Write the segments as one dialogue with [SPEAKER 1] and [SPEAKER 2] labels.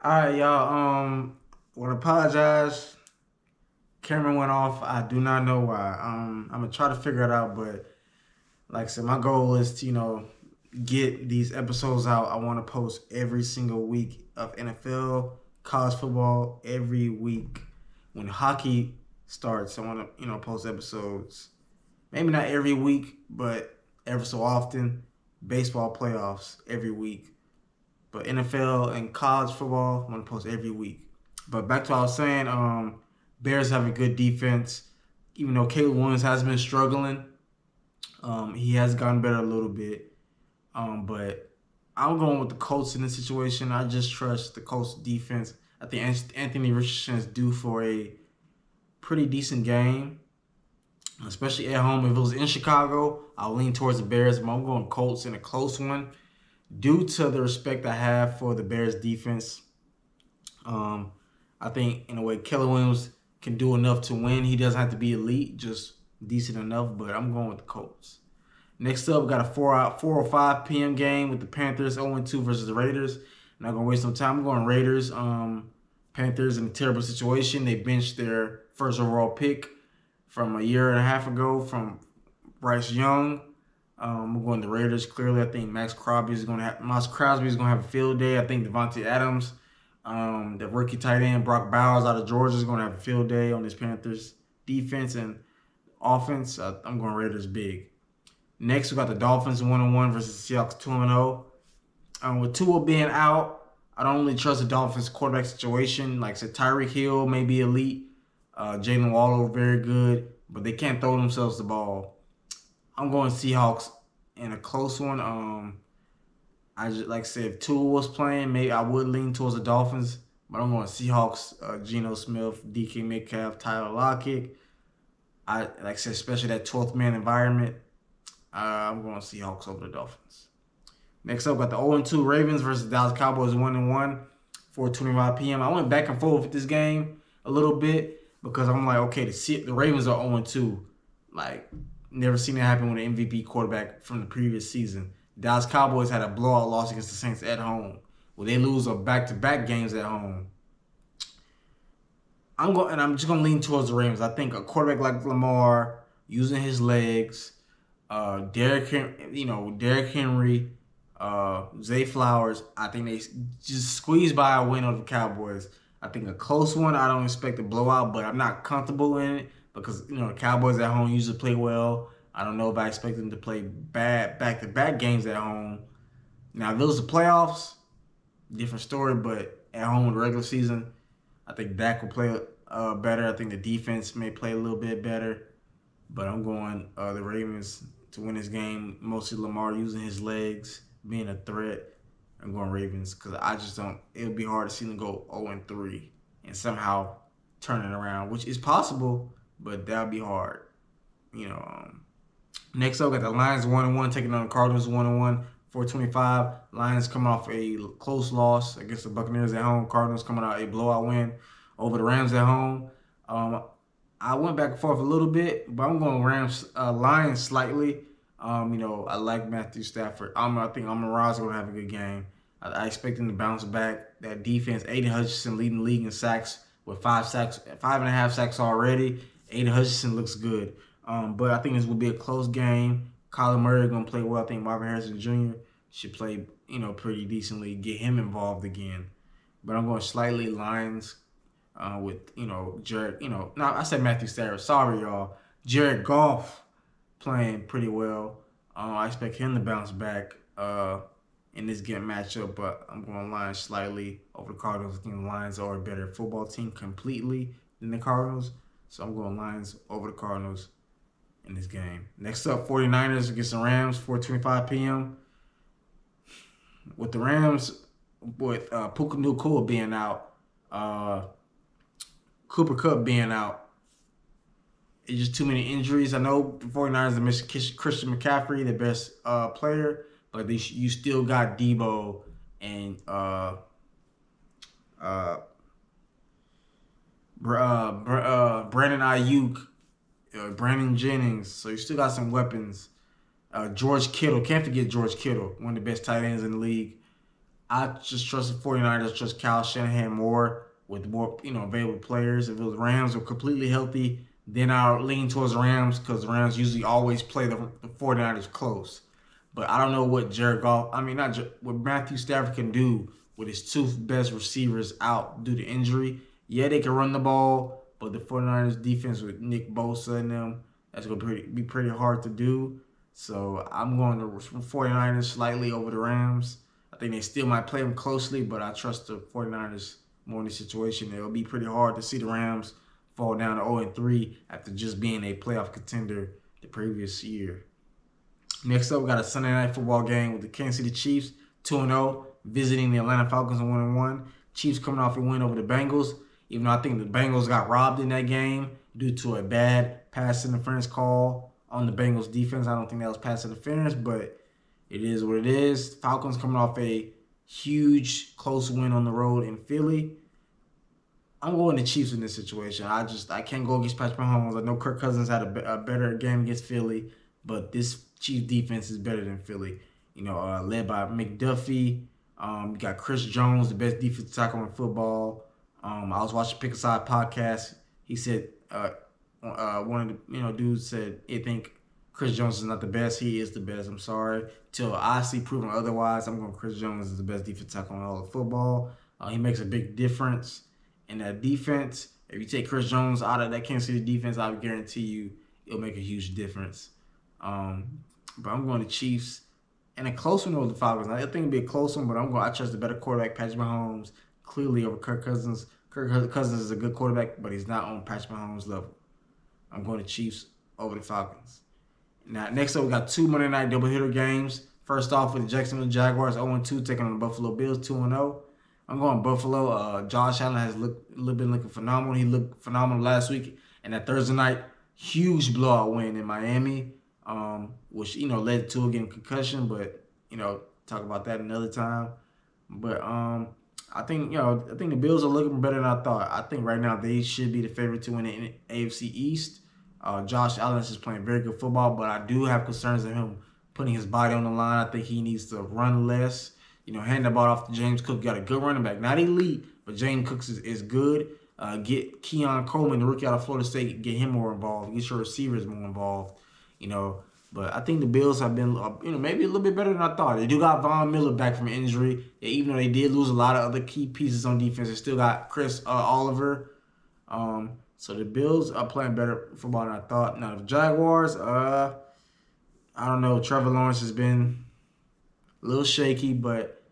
[SPEAKER 1] All right, y'all. Want to apologize. Camera went off. I do not know why. I'm gonna try to figure it out, but like I said, my goal is to get these episodes out. I want to post every single week of NFL, college football every week. When hockey starts, I want to post episodes. Maybe not every week, but every so often. Baseball playoffs every week. But NFL and college football, I'm gonna post every week. But back to what I was saying, Bears have a good defense. Even though Caleb Williams has been struggling, he has gotten better a little bit. But I'm going with the Colts in this situation. I just trust the Colts defense. I think Anthony Richardson is due for a pretty decent game, especially at home. If it was in Chicago, I'll lean towards the Bears, but I'm going Colts in a close one due to the respect I have for the Bears defense. Um, I think in a way Keller Williams can do enough to win. He doesn't have to be elite, just decent enough. But I'm going with the Colts. Next up, we got a 4:05 p.m. game with the Panthers 0-2 versus the Raiders. Not gonna waste no time. I'm going Raiders. Panthers in a terrible situation. They benched their first overall pick from a year and a half ago from Bryce Young. We're going the Raiders. Clearly, I think Max Crosby is going to have a field day. I think Devontae Adams, the rookie tight end Brock Bowers out of Georgia, is going to have a field day on this Panthers defense and offense. I'm going Raiders big. Next, we got the Dolphins 1-1 versus the Seahawks 2-0. With Tua being out, I don't really trust the Dolphins quarterback situation. Like I said, Tyreek Hill may be elite. Jalen Waddle very good, but they can't throw themselves the ball. I'm going Seahawks in a close one. I just like I said, if Tua was playing, maybe I would lean towards the Dolphins, but I'm going Seahawks. Geno Smith, DK Metcalf, Tyler Lockett. I like I said, especially that 12th man environment. I'm going Seahawks over the Dolphins. Next up, got the 0-2 Ravens versus Dallas Cowboys 1-1, 4:25 p.m. I went back and forth with this game a little bit because I'm like, okay, the Ravens are 0-2. Like, never seen it happen with an MVP quarterback from the previous season. Dallas Cowboys had a blowout loss against the Saints at home. Well, they lose a back-to-back games at home. I'm just gonna lean towards the Ravens. I think a quarterback like Lamar using his legs, Derrick Henry, Zay Flowers. I think they just squeeze by a win over the Cowboys. I think a close one. I don't expect a blowout, but I'm not comfortable in it because the Cowboys at home usually play well. I don't know if I expect them to play bad back-to-back games at home. Now, if it was the playoffs, different story. But at home in the regular season, I think Dak will play better. I think the defense may play a little bit better. But I'm going the Ravens to win this game. Mostly Lamar using his legs, being a threat. I'm going Ravens because I just don't. It would be hard to see them go 0-3 and somehow turn it around, which is possible, but that would be hard. You know. Next up, got the Lions 1-1 taking on the Cardinals 1-1, 4:25. Lions coming off a close loss against the Buccaneers at home. Cardinals coming out a blowout win over the Rams at home. I went back and forth a little bit, but I'm going Lions slightly. I like Matthew Stafford. I think Amon-Ra is going to have a good game. I expect him to bounce back. That defense, Aiden Hutchinson leading the league in sacks with 5.5 sacks already. Aiden Hutchinson looks good. But I think this will be a close game. Kyler Murray going to play well. I think Marvin Harrison Jr. should play, pretty decently. Get him involved again. But I'm going slightly Lions with, Jared. No, I said Matthew Stafford. Sorry, y'all. Jared Goff playing pretty well. I expect him to bounce back in this game matchup, but I'm going Lions slightly over the Cardinals. I think the Lions are a better football team completely than the Cardinals. So I'm going Lions over the Cardinals in this game. Next up, 49ers against the Rams, 4:25 p.m. With the Rams, with Puka Nacua being out, Cooper Kupp being out, it's just too many injuries. I know the 49ers have missed Christian McCaffrey, the best player, but you still got Debo and Brandon Ayuk, Brandon Jennings. So you still got some weapons. George Kittle. Can't forget George Kittle, one of the best tight ends in the league. I just trust the 49ers, trust Kyle Shanahan more with more, available players. If the Rams are completely healthy, then I'll lean towards the Rams because the Rams usually always play the 49ers close. But I don't know what Jared Goff, what Matthew Stafford can do with his two best receivers out due to injury. Yeah, they can run the ball, but the 49ers defense with Nick Bosa and them, that's going to be pretty hard to do. So I'm going to 49ers slightly over the Rams. I think they still might play them closely, but I trust the 49ers more in this situation. It'll be pretty hard to see the Rams fall down to 0-3 after just being a playoff contender the previous year. Next up, we got a Sunday night football game with the Kansas City Chiefs, 2-0, visiting the Atlanta Falcons, 1-1. Chiefs coming off a win over the Bengals, even though I think the Bengals got robbed in that game due to a bad pass interference call on the Bengals defense. I don't think that was pass interference, but it is what it is. Falcons coming off a huge close win on the road in Philly. I'm going to Chiefs in this situation. I can't go against Patrick Mahomes. I know Kirk Cousins had a better game against Philly, but this Chiefs defense is better than Philly. Led by McDuffie. You got Chris Jones, the best defensive tackle in football. I was watching Pick Aside podcast. He said one of the dudes said he think Chris Jones is not the best. He is the best. I'm sorry. Till I see proven otherwise, I'm going Chris Jones is the best defensive tackle in all of football. He makes a big difference in that defense. If you take Chris Jones out of that Kansas City defense, I would guarantee you it'll make a huge difference. But I'm going to Chiefs. And a close one over the Falcons. I think it'll be a close one, but I trust the better quarterback, Patrick Mahomes, clearly over Kirk Cousins. Kirk Cousins is a good quarterback, but he's not on Patrick Mahomes' level. I'm going to Chiefs over the Falcons. Now, next up, we got two Monday night doubleheader games. First off, with the Jacksonville Jaguars, 0-2, taking on the Buffalo Bills, 2-0. I'm going Buffalo. Josh Allen has been looking phenomenal. He looked phenomenal last week. And that Thursday night, huge blowout win in Miami, which, led to a getting concussion. But, talk about that another time. But I think the Bills are looking better than I thought. I think right now they should be the favorite to win the AFC East. Josh Allen is playing very good football, but I do have concerns of him putting his body on the line. I think he needs to run less. Hand the ball off to James Cook. Got a good running back. Not elite, but James Cook is good. Get Keon Coleman, the rookie out of Florida State, get him more involved. Get your receivers more involved. But I think the Bills have been, maybe a little bit better than I thought. They do got Von Miller back from injury. Even though they did lose a lot of other key pieces on defense, they still got Chris Oliver. So the Bills are playing better football than I thought. Now the Jaguars, I don't know. Trevor Lawrence has been a little shaky, but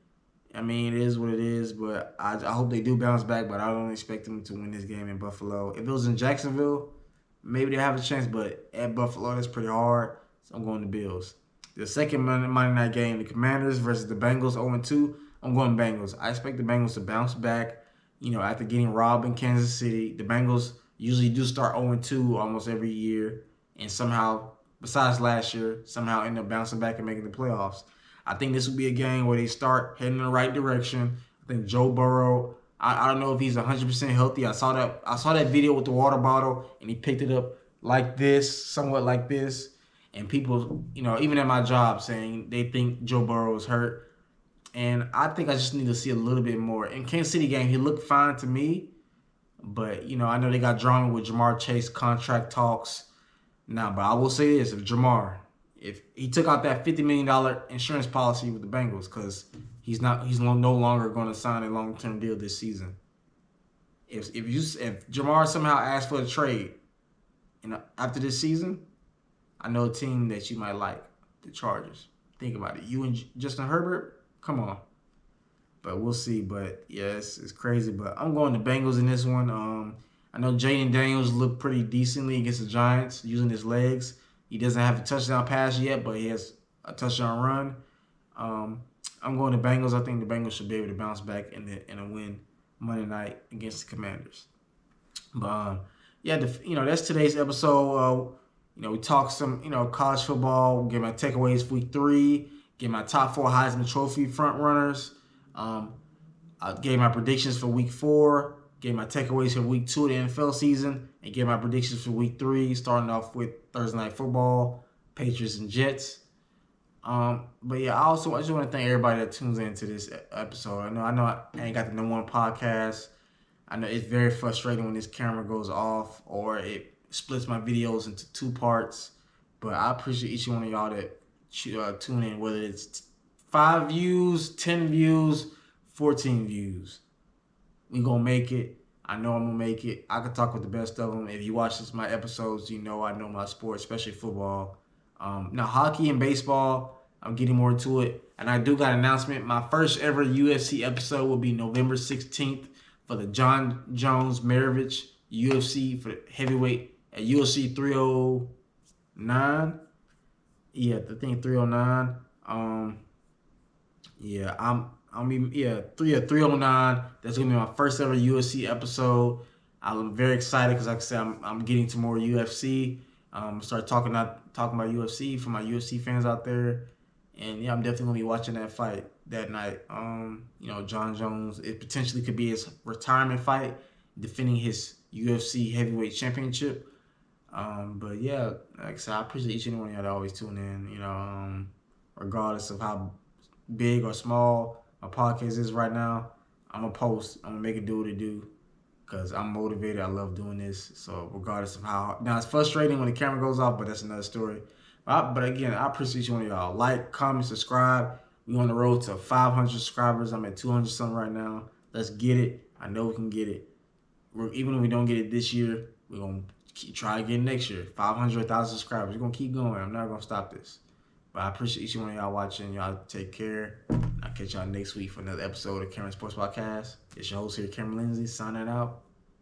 [SPEAKER 1] it is what it is. But I hope they do bounce back. But I don't expect them to win this game in Buffalo. If it was in Jacksonville, maybe they have a chance. But at Buffalo, that's pretty hard. So I'm going to Bills. The second Monday night game, the Commanders versus the Bengals, 0-2. I'm going Bengals. I expect the Bengals to bounce back. After getting robbed in Kansas City, the Bengals usually do start 0-2 almost every year, and somehow, besides last year, somehow end up bouncing back and making the playoffs. I think this will be a game where they start heading in the right direction. I think Joe Burrow, I don't know if he's 100% healthy. I saw that video with the water bottle, and he picked it up like this, somewhat like this. And people, even at my job saying they think Joe Burrow is hurt. And I think I just need to see a little bit more. In Kansas City game, he looked fine to me. But, I know they got drama with Jamar Chase contract talks. Now, but I will say this. If he took out that $50 million insurance policy with the Bengals, because he's no longer going to sign a long-term deal this season. If Jamar somehow asks for a trade after this season, I know a team that you might like, the Chargers. Think about it. You and Justin Herbert, come on. But we'll see. But, yes, it's crazy. But I'm going to Bengals in this one. I know Jaden Daniels looked pretty decently against the Giants using his legs. He doesn't have a touchdown pass yet, but he has a touchdown run. I'm going to Bengals. I think the Bengals should be able to bounce back and win Monday night against the Commanders. But, that's today's episode. We talk some, college football, get my takeaways for week 3, get my top 4 Heisman Trophy front runners. I gave my predictions for week 4, gave my takeaways for week 2 of the NFL season, and gave my predictions for week 3, starting off with Thursday Night Football, Patriots and Jets. But yeah, I just want to thank everybody that tunes into this episode. I know I ain't got the number one podcast. I know it's very frustrating when this camera goes off or it splits my videos into two parts. But I appreciate each one of y'all that tune in, whether it's 5 views, 10 views, 14 views. We gonna make it. I know I'm gonna make it. I can talk with the best of them. If you watch my episodes, you know I know my sport, especially football. Now hockey and baseball, I'm getting more into it, and I do got an announcement. My first ever UFC episode will be November 16th for the John Jones Maravich UFC for the heavyweight at UFC 309. Yeah, I think 309. Yeah, I'm 309. That's gonna be my first ever UFC episode. I'm very excited because, like I said, I'm getting to more UFC. Start talking about UFC for my UFC fans out there, and yeah, I'm definitely gonna be watching that fight that night. John Jones. It potentially could be his retirement fight, defending his UFC heavyweight championship. But yeah, like I said, I appreciate each and every one of y'all that always tune in. Regardless of how big or small my podcast is right now, I'm gonna post. I'm gonna make it do what it do because I'm motivated. I love doing this. So regardless of how, now it's frustrating when the camera goes off, but that's another story. But again, I appreciate each one of y'all. Like, comment, subscribe. We on the road to 500 subscribers. I'm at 200 something right now. Let's get it. I know we can get it. Even if we don't get it this year, we're gonna try again next year. 500, 1,000 subscribers. We're gonna keep going. I'm not gonna stop this. But I appreciate each one of y'all watching. Y'all take care. I'll catch y'all next week for another episode of Cameron Sports Podcast. It's your host here, Cameron Lindsay, signing out.